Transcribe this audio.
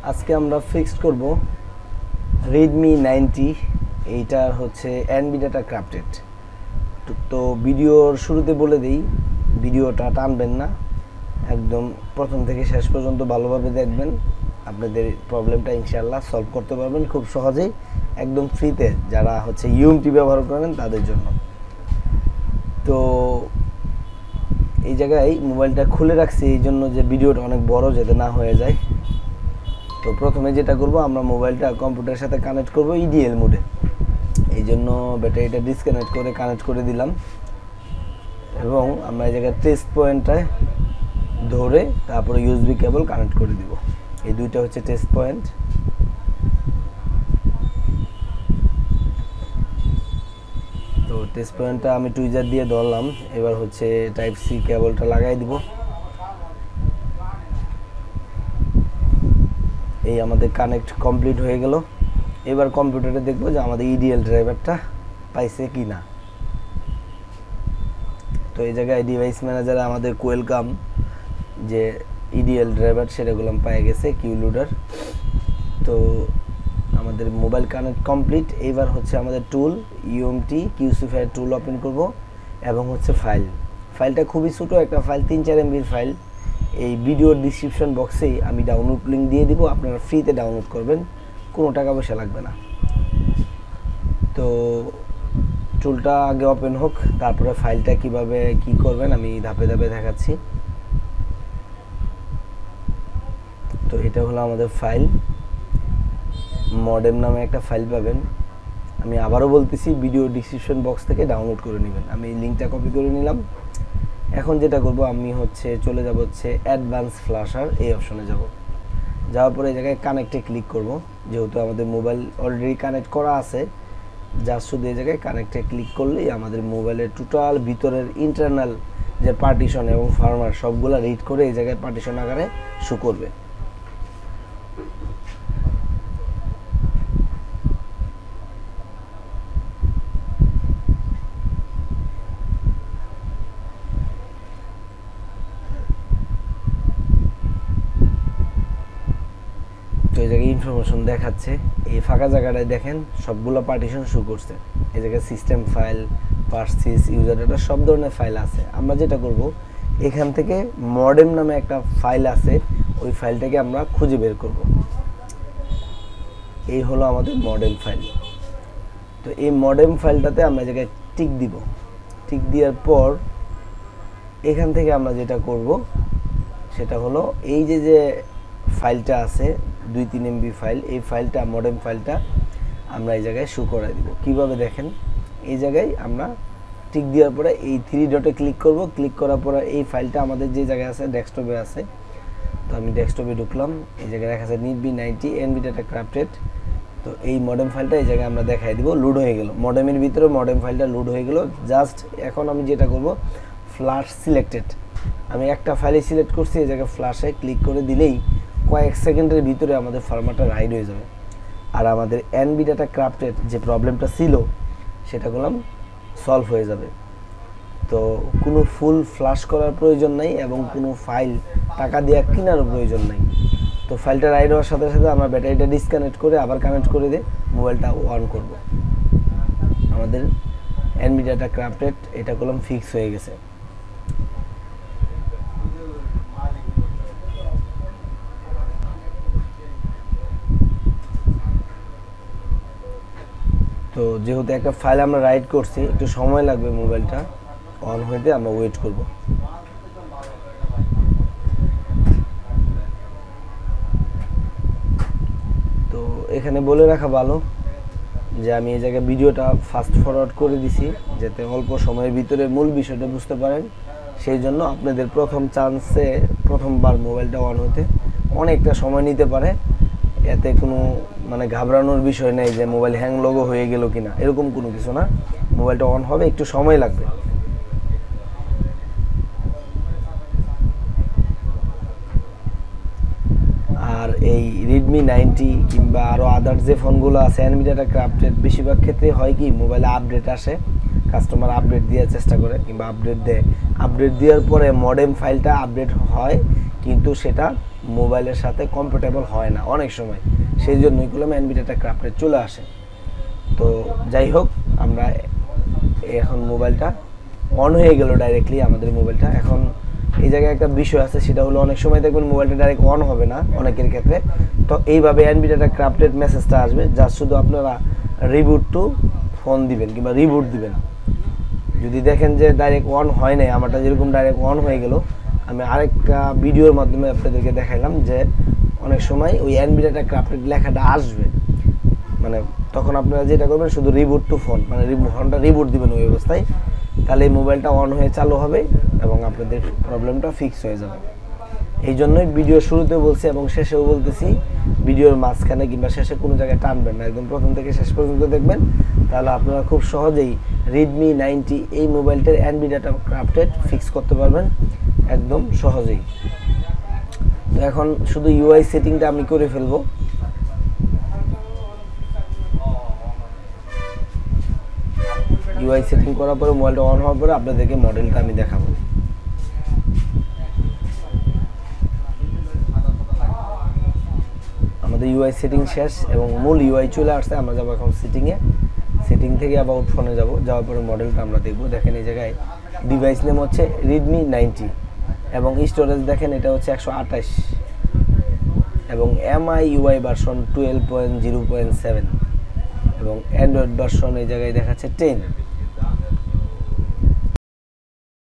আজকে আমরা ফিক্সড করব Redmi 90, এইটা হচ্ছে NVIDIA corruptet। তো ভিডিওর শুরুতে বলে দেই, ভিডিওটা টানবেন না, একদম প্রথম থেকে শেষ পর্যন্ত ভালোভাবে দেখবেন। আপনাদের প্রবলেমটা ইনশাআল্লাহ সলভ করতে পারবেন খুব সহজেই, একদম ফ্রিতে, যারা হচ্ছে UMT ব্যবহার করেন তাদের জন্য। তো এই জায়গায় মোবাইলটা খুলে রাখছি এই জন্য যে ভিডিওটা অনেক বড় যাতে না হয়ে যায়। তো প্রথমে যেটা করব, আমরা মোবাইলটা কম্পিউটারের সাথে কানেক্ট করব EDL মোডে। এই জন্য ব্যাটারিটা ডিসকানেক্ট করে কানেক্ট করে দিলাম এবং আমরা এই জায়গায় টেস্ট পয়েন্টটায় ধরে তারপরে USB কেবল কানেক্ট করে দিব। এই দুইটা হচ্ছে টেস্ট পয়েন্ট। তো টেস্ট পয়েন্টটা আমি টুইজার দিয়ে ধরলাম। এবার হচ্ছে টাইপ সি কেবলটা লাগাই দিব। এই আমাদের কানেক্ট কমপ্লিট হয়ে গেল। এবার কম্পিউটারে দেখব যে আমাদের EDL ড্রাইভারটা পাইছে কি না। তো এই জায়গায় ডিভাইস ম্যানেজারে আমাদের ওয়েলকাম যে EDL ড্রাইভার সেটাগুলো পেয়ে গেছে, কিউ লোডার। তো আমাদের মোবাইল কানেক্ট কমপ্লিট। এইবার হচ্ছে আমাদের টুল UMT QCFire টুল ওপেন করব এবং হচ্ছে ফাইলটা খুবই ছোটো একটা ফাইল, 3-4 MB ফাইল। এই ভিডিওর ডিসক্রিপশন বক্সেই আমি ডাউনলোড লিঙ্ক দিয়ে দিব, আপনারা ফ্রিতে ডাউনলোড করবেন, কোনো টাকা পয়সা লাগবে না। তো টুলটা আগে ওপেন হোক, তারপরে ফাইলটা কিভাবে কি করবেন আমি ধাপে ধাপে দেখাচ্ছি। তো এটা হলো আমাদের ফাইল, মডেম নামে একটা ফাইল পাবেন। আমি আবারও বলতেছি, ভিডিও ডিসক্রিপশন বক্স থেকে ডাউনলোড করে নেবেন। আমি লিঙ্কটা কপি করে নিলাম। এখন যেটা করব, আমি হচ্ছে চলে যাব হচ্ছে অ্যাডভান্স ফ্ল্যাশার, এই অপশনে যাওয়ার পরে এই জায়গায় কানেক্টে ক্লিক করব। যেহেতু আমাদের মোবাইল অলরেডি কানেক্ট করা আছে, জাস্ট শুধু এই জায়গায় কানেক্টে ক্লিক করলেই আমাদের মোবাইলের টোটাল ভিতরের ইন্টারনাল যে পার্টিশন এবং ফার্মওয়্যার সবগুলো রিড করে এই জায়গায় পার্টিশন আকারে শো করবে। তো এই জায়গায় ইনফরমেশন দেখাচ্ছে, এই ফাঁকা জায়গাটায় দেখেন সবগুলো পার্টিশন শো করছে। এই জায়গায় system file, Parsis, user data সব ধরনের ফাইল আছে। আমরা যেটা করব, এখান থেকে মডেম নামে একটা ফাইল আছে, ওই ফাইলটাকে আমরা খুঁজে বের করব। এই হলো আমাদের মডেম ফাইল। তো এই মডেম ফাইলটাতে আমরা জায়গায় টিক দিব। টিক দেওয়ার পর এখান থেকে আমরা যেটা করব সেটা হলো এই যে ফাইলটা আছে 2-3 MB ফাইল, এই ফাইলটা মডেম ফাইলটা আমরা এই জায়গায় শো করাই দিব। কিভাবে দেখেন, এই জায়গায় আমরা টিক দেওয়ার পরে এই 3 ডটে ক্লিক করব। ক্লিক করার পরে এই ফাইলটা আমাদের যে জায়গায় আছে ডেস্কটপে আছে। তো আমি ডেস্কটপে ঢুকলাম, এই জায়গায় দেখা আছে Redmi 90 NVIDIA corruptet। তো এই মডেম ফাইলটা এই জায়গায় আমরা দেখাই দিব। লোড হয়ে গেল, মডেমের ভিতরে মডেম ফাইলটা লোড হয়ে গেল। জাস্ট এখন আমি যেটা করব, ফ্ল্যাশ সিলেক্টেড, আমি একটা ফাইলে সিলেক্ট করছি, এই জায়গায় ফ্ল্যাশে ক্লিক করে দিলেই কয়েক সেকেন্ডের ভিতরে আমাদের ফরম্যাটটা রাইড হয়ে যাবে। আর আমাদের NVIDIA corruptet যে প্রবলেমটা ছিল সেটা করলাম সলভ হয়ে যাবে। তো কোনো ফুল ফ্ল্যাশ করার প্রয়োজন নাই এবং কোনো ফাইল টাকা দিয়ে কেনারও প্রয়োজন নাই। তো ফাইলটা রাইড হওয়ার সাথে সাথে আমরা ব্যাটারিটা ডিসকানেক্ট করে আবার কানেক্ট করে দিয়ে মোবাইলটা অন করব। আমাদের NVIDIA corruptet এটা করলাম ফিক্স হয়ে গেছে। তো যেহেতু একটা ফাইল আমরা রাইড করছি, একটু সময় লাগবে মোবাইলটা অন হইতে, আমরা ওয়েট করব। তো এখানে বলে রাখা ভালো যে আমি এই জায়গায় ভিডিওটা ফাস্ট ফরওয়ার্ড করে দিছি যাতে অল্প সময়ের ভিতরে মূল বিষয়টা বুঝতে পারেন। সেই জন্য আপনাদের প্রথম চান্সে প্রথমবার মোবাইলটা অন হতে অনেকটা সময় নিতে পারে। এতে কোনো মানে ঘাবড়ানোর বিষয় নেই যে মোবাইল হ্যাং লগো হয়ে গেল কিনা, এরকম কোনো কিছু না। মোবাইলটা অন হবে, একটু সময় লাগবে। আর এই Redmi 90 কিংবা আরও আদার্স যে ফোনগুলো আছে NVIDIA corruptet, বেশিরভাগ ক্ষেত্রে হয় কি, মোবাইলে আপডেট আসে, কাস্টমার আপডেট দেওয়ার চেষ্টা করে কিংবা আপডেট দেয়। আপডেট দেওয়ার পরে মডেম ফাইলটা আপডেট হয়, কিন্তু সেটা মোবাইলের সাথে কম্প্যাটেবল হয় না অনেক সময়, সেই জন্যই করলাম এনভিডিয়া ক্রাফটেড চলে আসে। তো যাই হোক, আমরা এখন মোবাইলটা অন হয়ে গেল ডাইরেক্টলি আমাদের মোবাইলটা। এখন এই জায়গায় একটা বিষয় আছে, সেটা হলো অনেক সময় দেখবেন মোবাইলটা ডাইরেক্ট অন হবে না অনেকের ক্ষেত্রে। তো এইভাবে এনভিডিয়া ক্রাফটেড মেসেজটা আসবে, যা শুধু আপনারা রিবুট টু ফোন দিবেন কিংবা রিবুট দিবেন। যদি দেখেন যে ডাইরেক্ট অন হয় নাই, আমারটা যেরকম ডাইরেক্ট অন হয়ে গেল, আমি আরেকটা ভিডিওর মাধ্যমে আপনাদেরকে দেখাইলাম যে অনেক সময় ওই এনভিডিয়া ক্রাফটেড লেখাটা আসবে, মানে তখন আপনারা যেটা করবেন শুধু রিবুট টু ফোন, মানে ফোনটা রিবুট দিবেন ওই অবস্থায়, তাহলে এই মোবাইলটা অন হয়ে চালু হবে এবং আপনাদের প্রবলেমটা ফিক্স হয়ে যাবে। এই জন্যই ভিডিও শুরুতে বলছি এবং শেষেও বলতেছি, ভিডিওর মাঝখানে কিংবা শেষে কোনো জায়গায় টানবেন না, একদম প্রথম থেকে শেষ পর্যন্ত দেখবেন, তাহলে আপনারা খুব সহজেই Redmi 90 এই মোবাইলটার এনভিডিয়া ক্রাফটেড ফিক্স করতে পারবেন একদম সহজেই। তো এখন শুধু ইউআই সেটিংটা আমি করে ফেলবো। ইউআই সেটিং করার পরে মোবাইলটা অন হওয়ার পরে আপনাদেরকে মডেলটা আমি দেখাবো। আমাদের ইউআই সেটিং শেষ এবং মূল ইউআই চলে আসছে। আমরা যাবো এখন সেটিংয়ে, সেটিং থেকে অ্যাবাউট ফোনে যাওয়ার পরে মডেলটা আমরা দেখবো। দেখেন এই জায়গায় ডিভাইস নেম হচ্ছে Redmi 90 এবং স্টোরেজ দেখেন এটা হচ্ছে 128 এবং MIUI ভার্সন 12.0.7 এবং অ্যান্ড্রয়েড ভার্সন এই জায়গায় দেখাচ্ছে 10।